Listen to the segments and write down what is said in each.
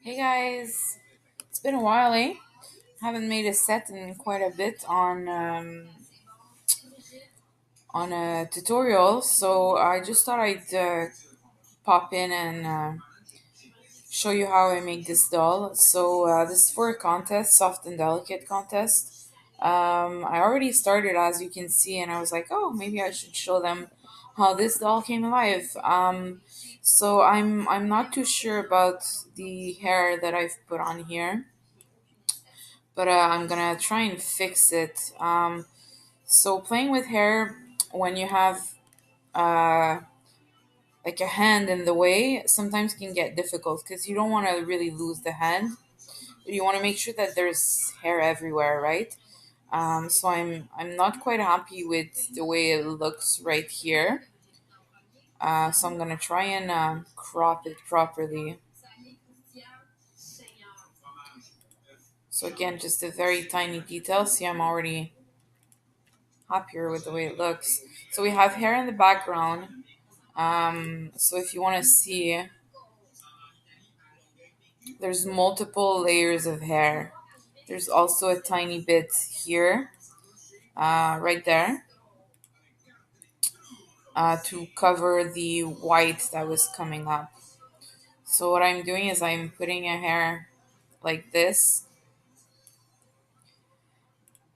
Hey guys, it's been a while, eh? Haven't made a set in quite a bit on a tutorial, so I just thought I'd pop in and show you how I make this doll. This is for a contest, soft and delicate contest. I already started, as you can see, and I was like, oh, maybe I should show them how this doll came alive. I'm not too sure about the hair that I've put on here, but I'm gonna try and fix it. So playing with hair when you have uh, like a hand in the way sometimes can get difficult because you don't want to really lose the hand. But you want to make sure that there's hair everywhere, right? So I'm not quite happy with the way it looks right here. So I'm gonna try and crop it properly. So again, just a very tiny detail. See, I'm already happier with the way it looks. So we have hair in the background. So if you want to see, there's multiple layers of hair. There's also a tiny bit here, right there, to cover the white that was coming up. So what I'm doing is I'm putting a hair like this,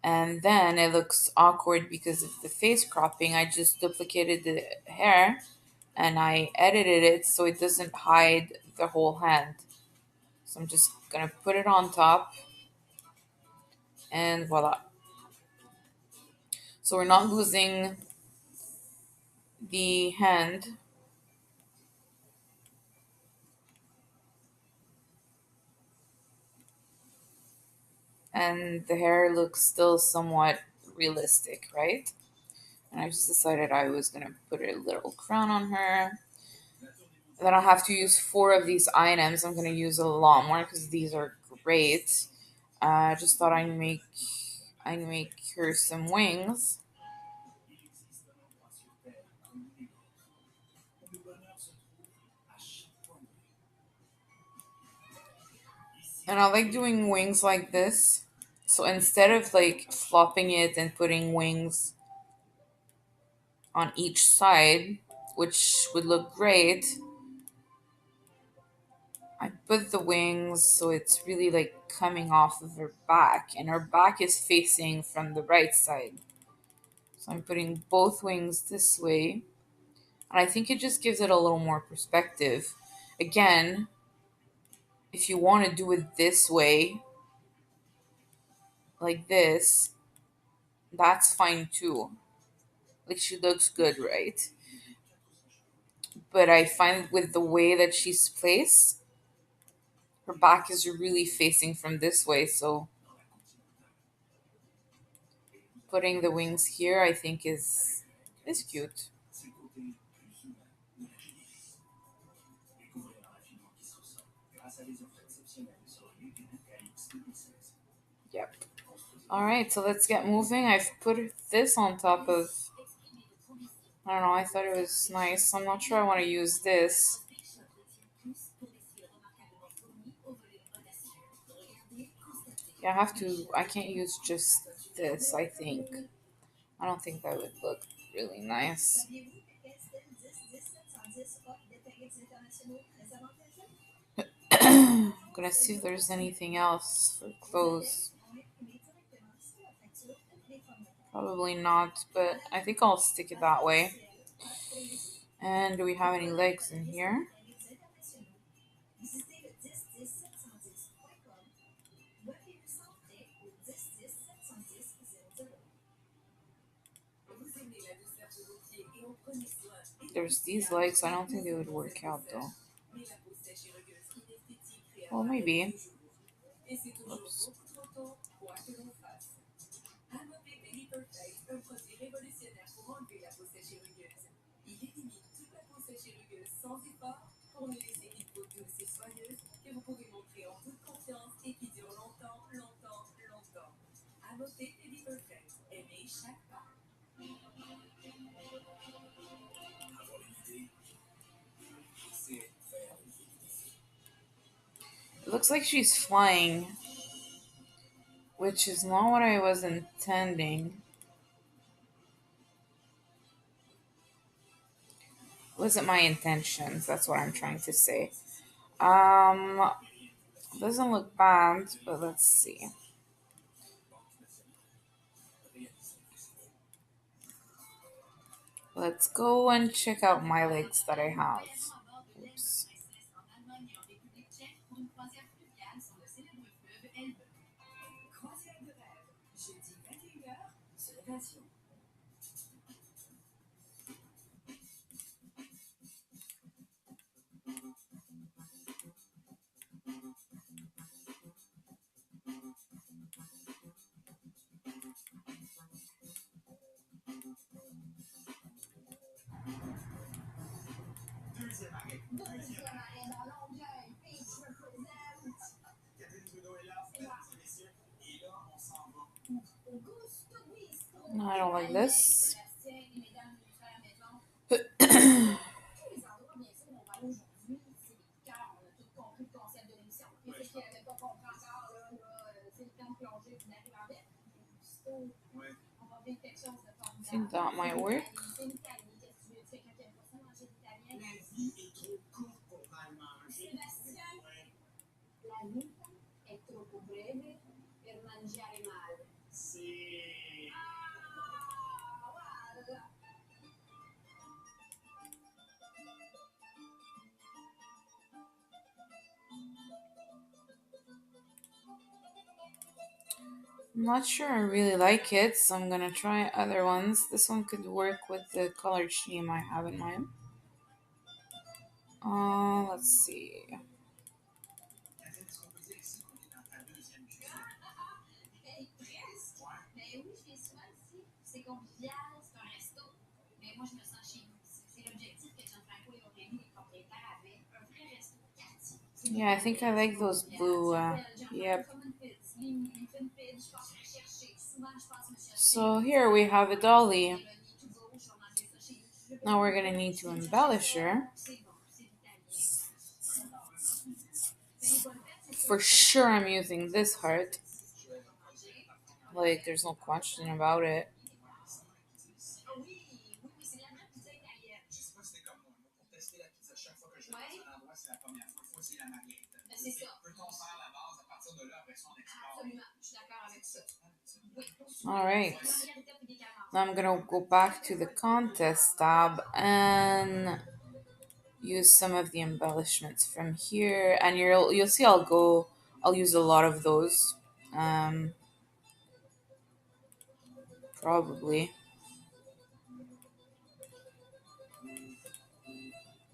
and then it looks awkward because of the face cropping. I just duplicated the hair and I edited it so it doesn't hide the whole hand. So I'm just gonna put it on top and voila. So we're not losing the hand, and the hair looks still somewhat realistic, right? And I just decided I was gonna put a little crown on her. Then I'll have to use four of these items. I'm gonna use a lot more because these are great. I just thought I'd make her some wings. And I like doing wings like this. So instead of like flopping it and putting wings on each side, which would look great, I put the wings so it's really like coming off of her back, and her back is facing from the right side. So I'm putting both wings this way, and I think it just gives it a little more perspective. Again, if you want to do it this way, like this, that's fine too. Like she looks good, right? But I find with the way that she's placed, her back is really facing from this way, so putting the wings here I think is cute. Yep. All right, so let's get moving. I've put this on top of, I don't know, I thought it was nice. I'm not sure I want to use this. Yeah, I can't use just this, I think. I don't think that would look really nice. I'm gonna see if there's anything else for clothes. Probably not, but I think I'll stick it that way. And do we have any legs in here? There's these legs. I don't think they would work out though. Well, maybe. Oops. looks like she's flying, which is not what I was intending. Wasn't my intentions. That's what I'm trying to say. Um, doesn't look bad, but let's see. Let's go and check out my legs that I have. Oops. No, I don't like this. I think that might work. I'm not sure I really like it, so I'm gonna try other ones. This one could work with the color scheme I have in mind. Let's see. Yeah, I think I like those blue. Yep. So here we have a dolly. Now we're gonna need to embellish her. For sure, I'm using this heart. Like, there's no question about it. All right. Now I'm gonna go back to the contest tab and use some of the embellishments from here, and you'll see I'll use a lot of those. Um, Probably,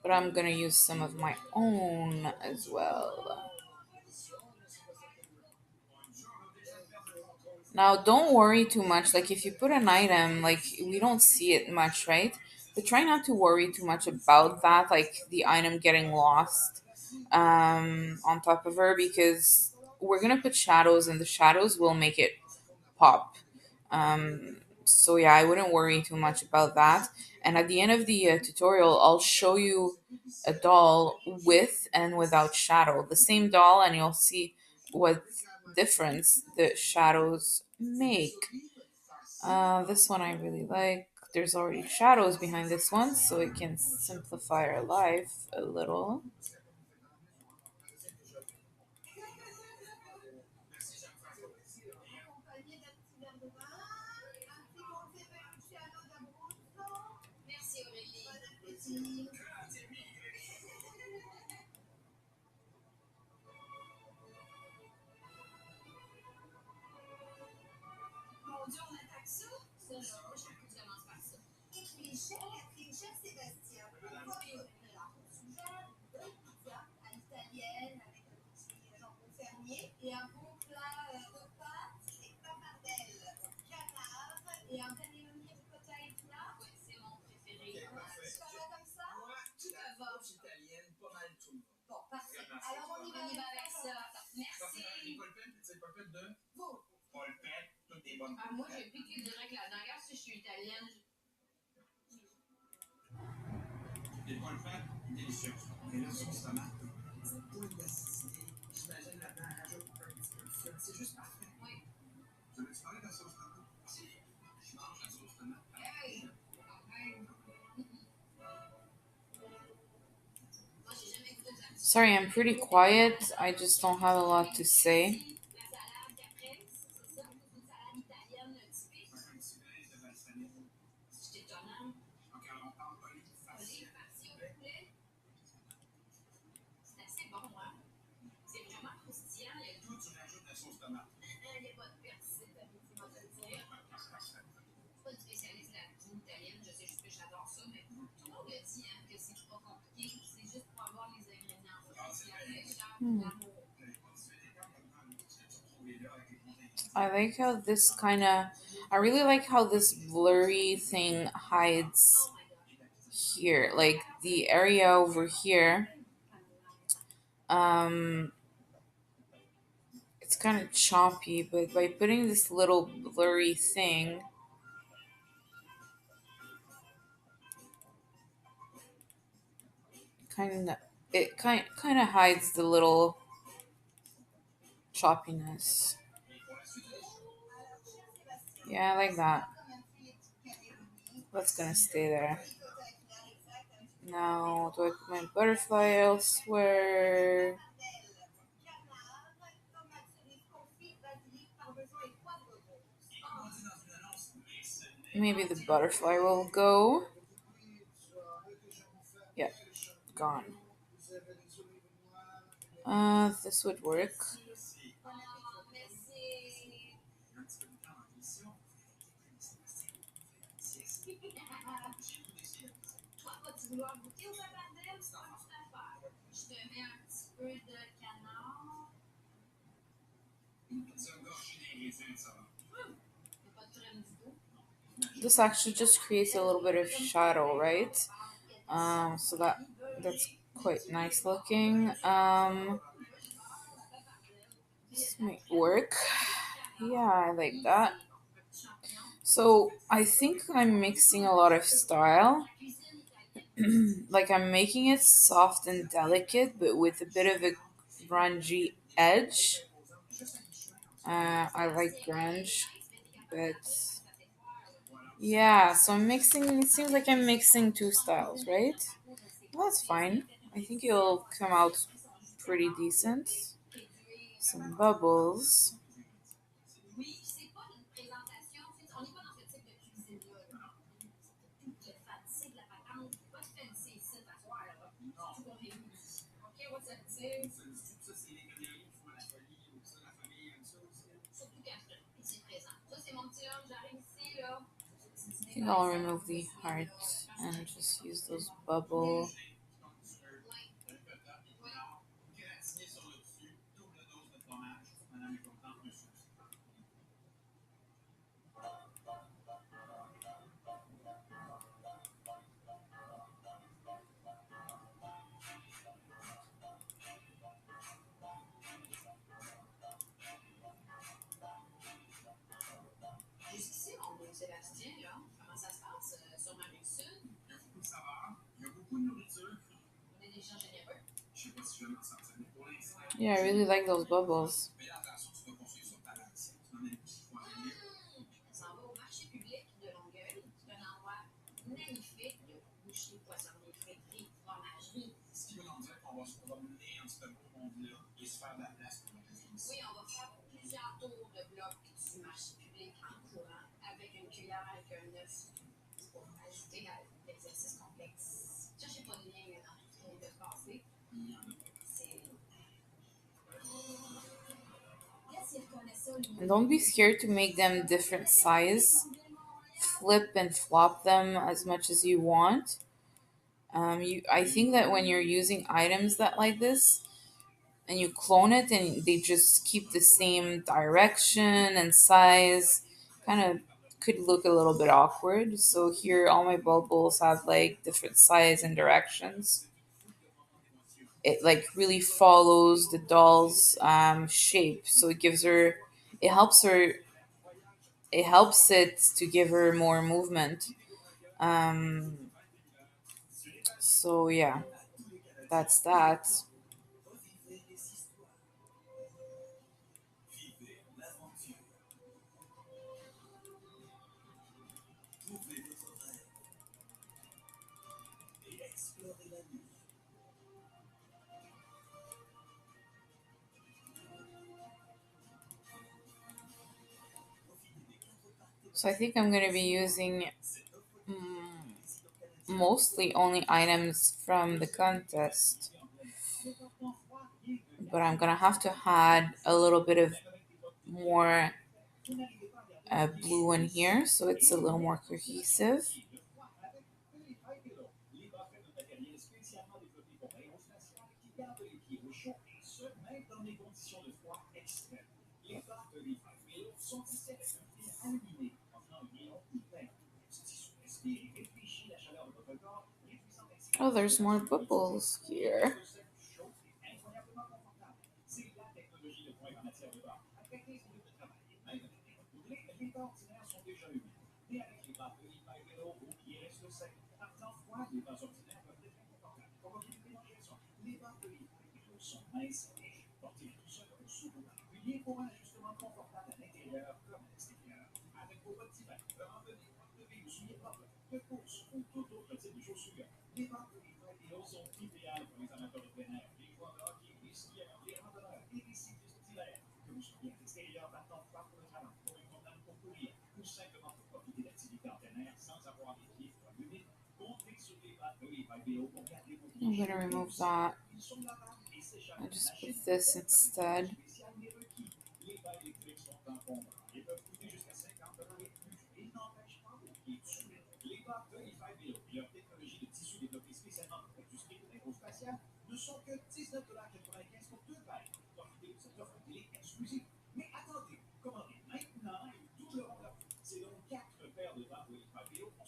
but I'm gonna use some of my own as well. Now, don't worry too much. Like, if you put an item, like, we don't see it much, right? But try not to worry too much about that, like the item getting lost on top of her, because we're gonna put shadows, and the shadows will make it pop. So yeah, I wouldn't worry too much about that. And at the end of the tutorial, I'll show you a doll with and without shadow, the same doll, and you'll see what difference the shadows make. This one I really like. There's already shadows behind this one, so it can simplify our life a little. Sorry, I'm pretty quiet. I just don't have a lot to say. Hmm. I like how this kind of. I really like how this blurry thing hides here. Like the area over here. Um, it's kind of choppy, but by putting this little blurry thing, kind of it kind of hides the little choppiness. Yeah, I like that. That's gonna stay there. Now, do I put my butterfly elsewhere? Maybe the butterfly will go. Yeah, gone. This would work. This actually just creates a little bit of shadow, right? So that's quite nice looking. This might work. Yeah, I like that. So I think I'm mixing a lot of style. Like I'm making it soft and delicate, but with a bit of a grungy edge. I like grunge, but yeah. So I'm mixing. It seems like I'm mixing two styles, right? Well, that's fine. I think it'll come out pretty decent. Some bubbles. I think I'll remove the heart and just use those bubble. Yeah, I really like those bubbles. And don't be scared to make them different size. Flip and flop them as much as you want. I think that when you're using items that like this, and you clone it, and they just keep the same direction and size, kind of could look a little bit awkward. So here, all my bubbles have like different size and directions. It like really follows the doll's shape, so it gives her, it helps her, it helps it to give her more movement. Um, so yeah, that's that. So I think I'm going to be using mostly only items from the contest. But I'm going to have to add a little bit of more blue in here so it's a little more cohesive. Oh, there's more bubbles here. I'm going to remove that. I'll just put this instead.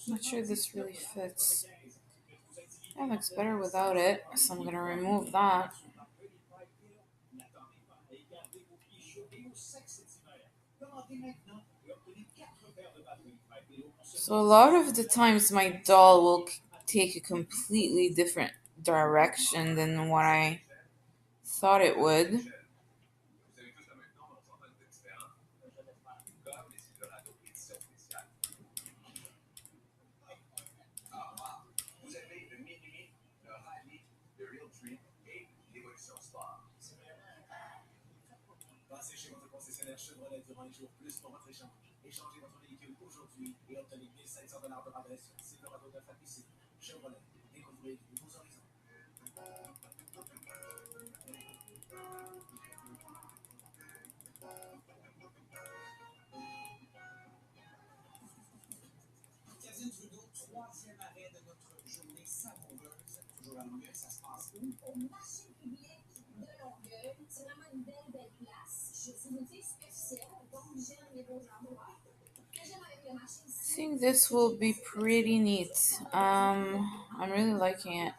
Not sure this really fits. That looks better without it, so I'm gonna remove that. So a lot of the times my doll will take a completely different direction than what I thought it would. I think this will be pretty neat. I'm really liking it.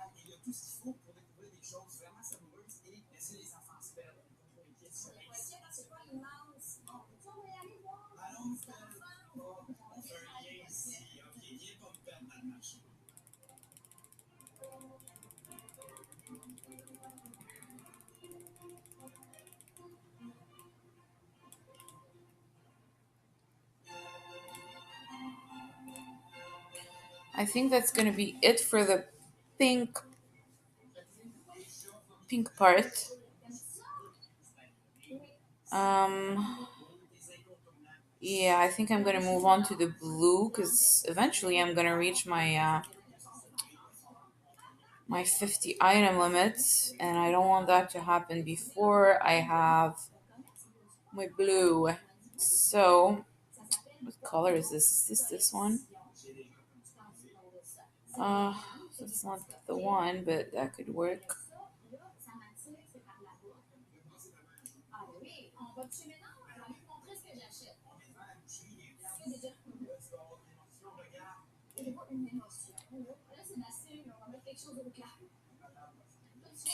I think that's gonna be it for the pink part. Um, yeah, I think I'm gonna move on to the blue because eventually I'm gonna reach my 50 item limit, and I don't want that to happen before I have my blue. So, what color is this? Is this one? Uh, that's not the one, but that could work.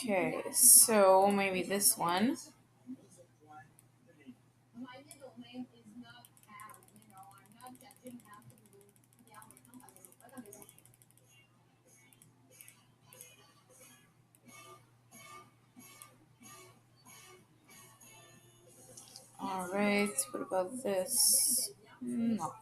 Okay, so maybe this one. All right, what about this? No.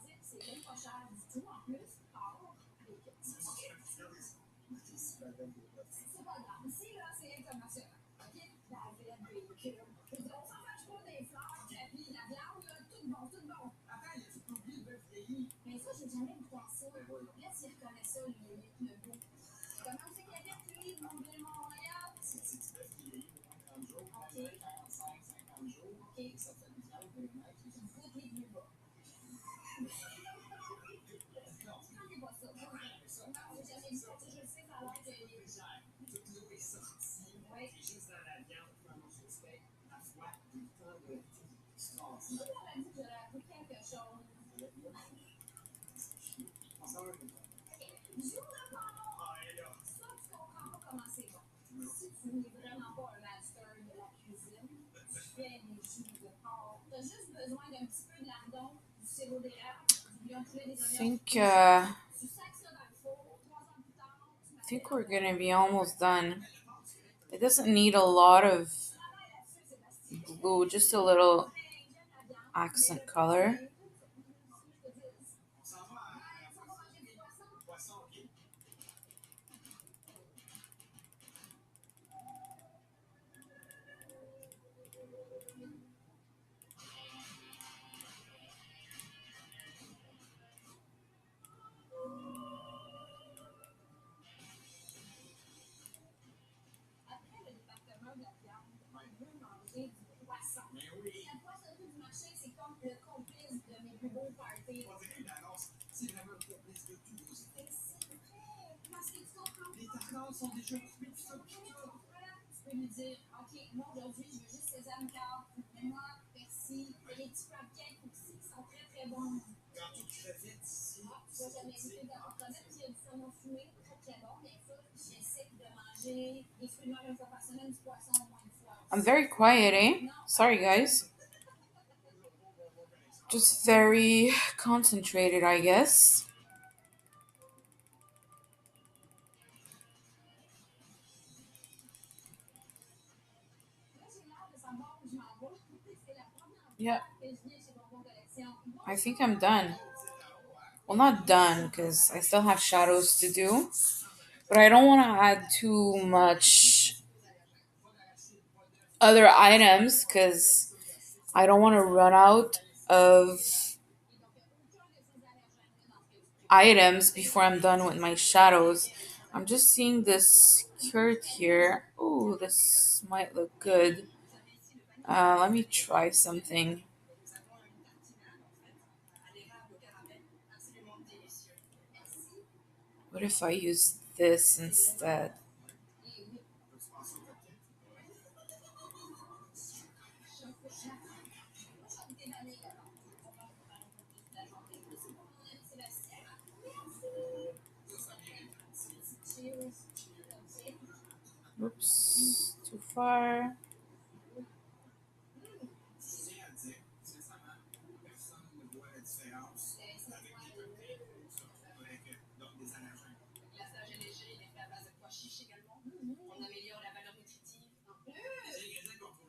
I think we're gonna be almost done. It doesn't need a lot of glue, just a little accent color. I'm very quiet, eh? Sorry, guys. Just very concentrated, I guess. Yeah, I think I'm done. Well, not done because I still have shadows to do, but I don't want to add too much other items because I don't want to run out of items before I'm done with my shadows. I'm just seeing this skirt here. Oh, this might look good. Let me try something. What if I use this instead? Oops, too far.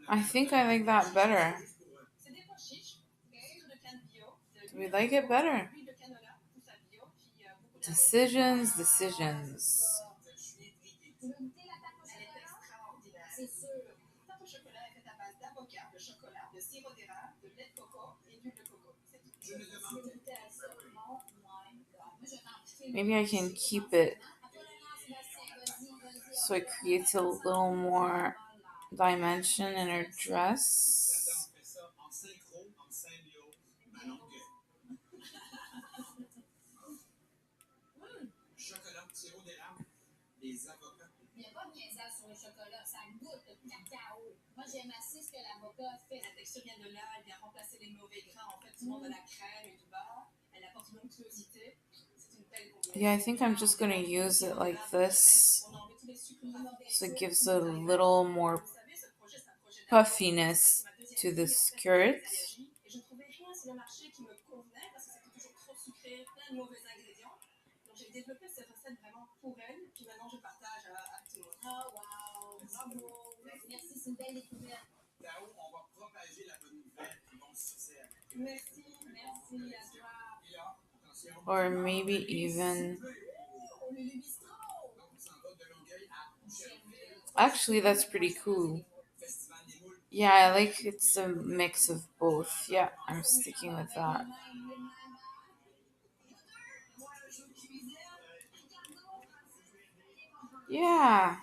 I think I like that better. Do we like it better? Decisions, decisions. Maybe I can keep it so it creates a little more dimension in her dress. Yeah, I think I'm just gonna use it like this so it gives a little more puffiness to the skirt. Or maybe even. Actually, that's pretty cool. Yeah, I like it's a mix of both. Yeah, I'm sticking with that. Yeah,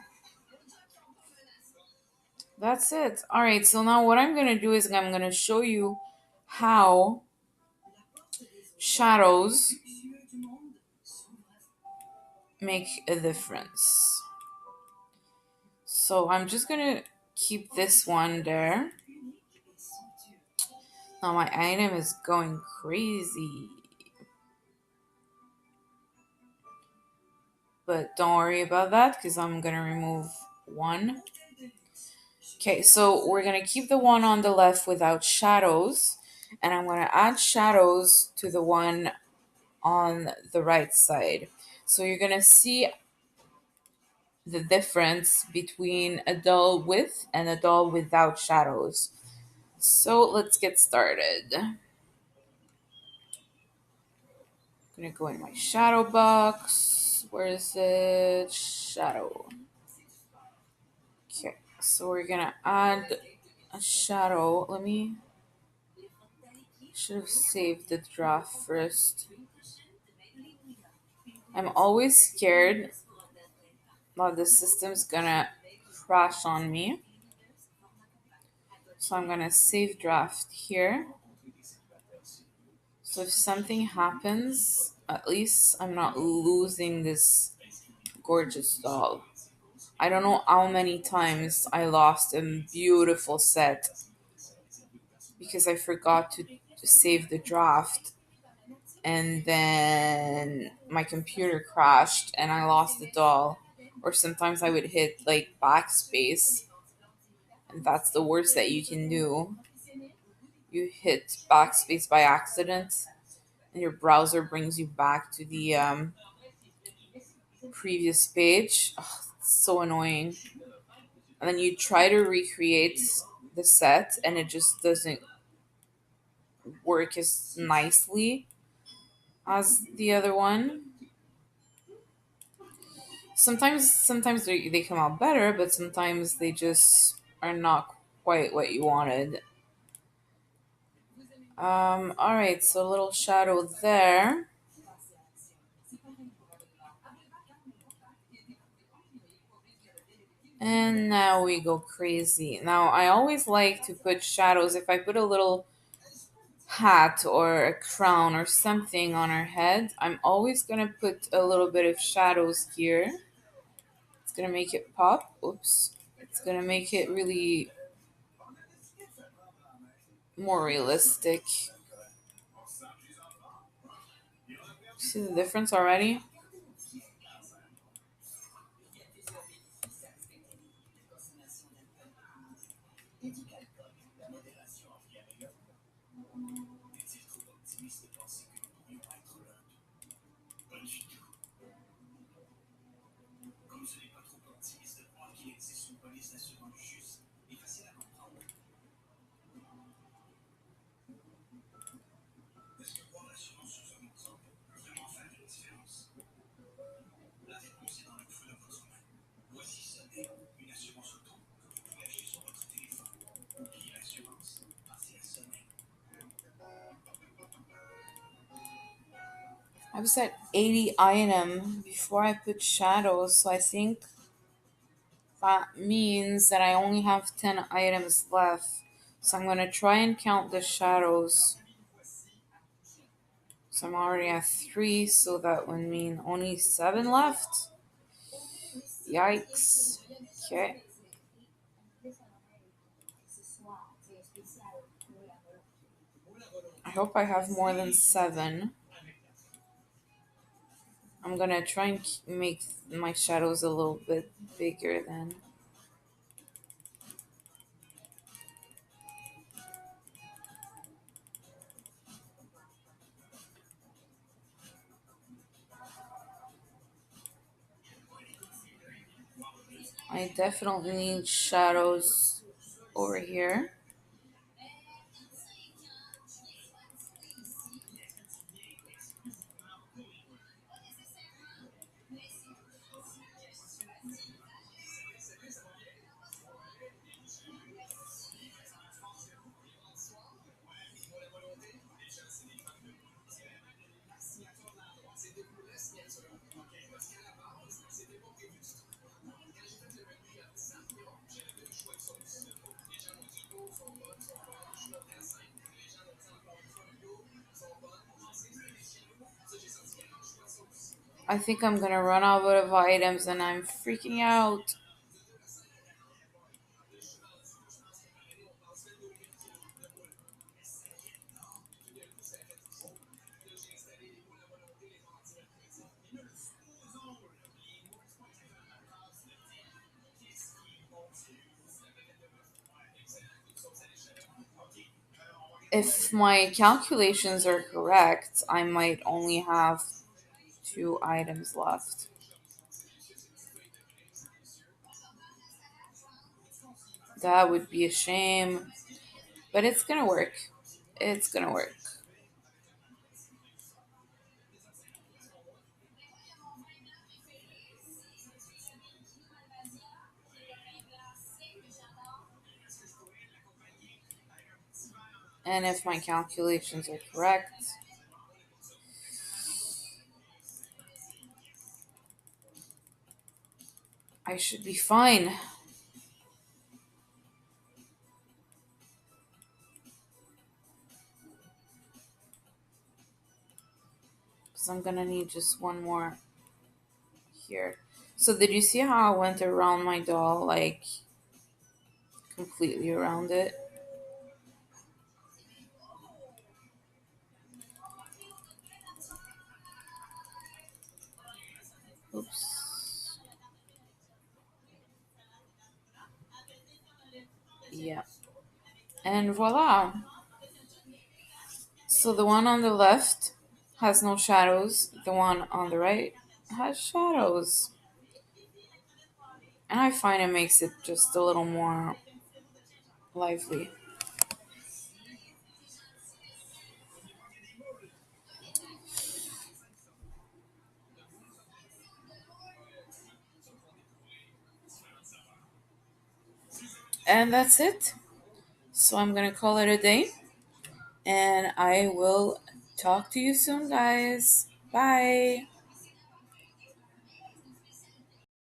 That's it. All right, so now what I'm going to do is I'm going to show you how shadows make a difference. So I'm just going to keep this one there. Now my item is going crazy. But don't worry about that because I'm going to remove one. Okay, so we're going to keep the one on the left without shadows. And I'm going to add shadows to the one on the right side. So you're going to see the difference between a doll with and a doll without shadows. So let's get started. I'm gonna go in my shadow box. Where is it? Shadow. Okay, so we're gonna add a shadow. Should have saved the draft first. I'm always scared that the system's gonna crash on me. So I'm gonna save draft here. So if something happens, at least I'm not losing this gorgeous doll. I don't know how many times I lost a beautiful set because I forgot to save the draft and then my computer crashed and I lost the doll. Or sometimes I would hit like backspace, and that's the worst that you can do. You hit backspace by accident and your browser brings you back to the previous page. Ugh, it's so annoying. And then you try to recreate the set and it just doesn't work as nicely as the other one. Sometimes they come out better, but sometimes they just are not quite what you wanted. All right, so a little shadow there. And now we go crazy. Now I always like to put shadows. If I put a little hat or a crown or something on her head, I'm always gonna put a little bit of shadows here. It's gonna make it pop. Oops. It's gonna make it really more realistic. See the difference already? I was at 80 item before I put shadows, so I think that means that I only have 10 items left. So I'm gonna try and count the shadows. So I'm already at 3, so that would mean only 7 left. Yikes. Okay. I hope I have more than 7. I'm gonna try and make my shadows a little bit bigger then. I definitely need shadows over here. I think I'm gonna run out of items and I'm freaking out. If my calculations are correct, I might only have two items left. That would be a shame, but it's gonna work. It's gonna work. And if my calculations are correct, I should be fine. Because I'm gonna need just one more here. So, did you see how I went around my doll, like completely around it? Oops. Yeah. And voila. So, the one on the left has no shadows, the one on the right has shadows. And I find it makes it just a little more lively. And that's it. So, I'm gonna call it a day. And I will talk to you soon, guys. Bye.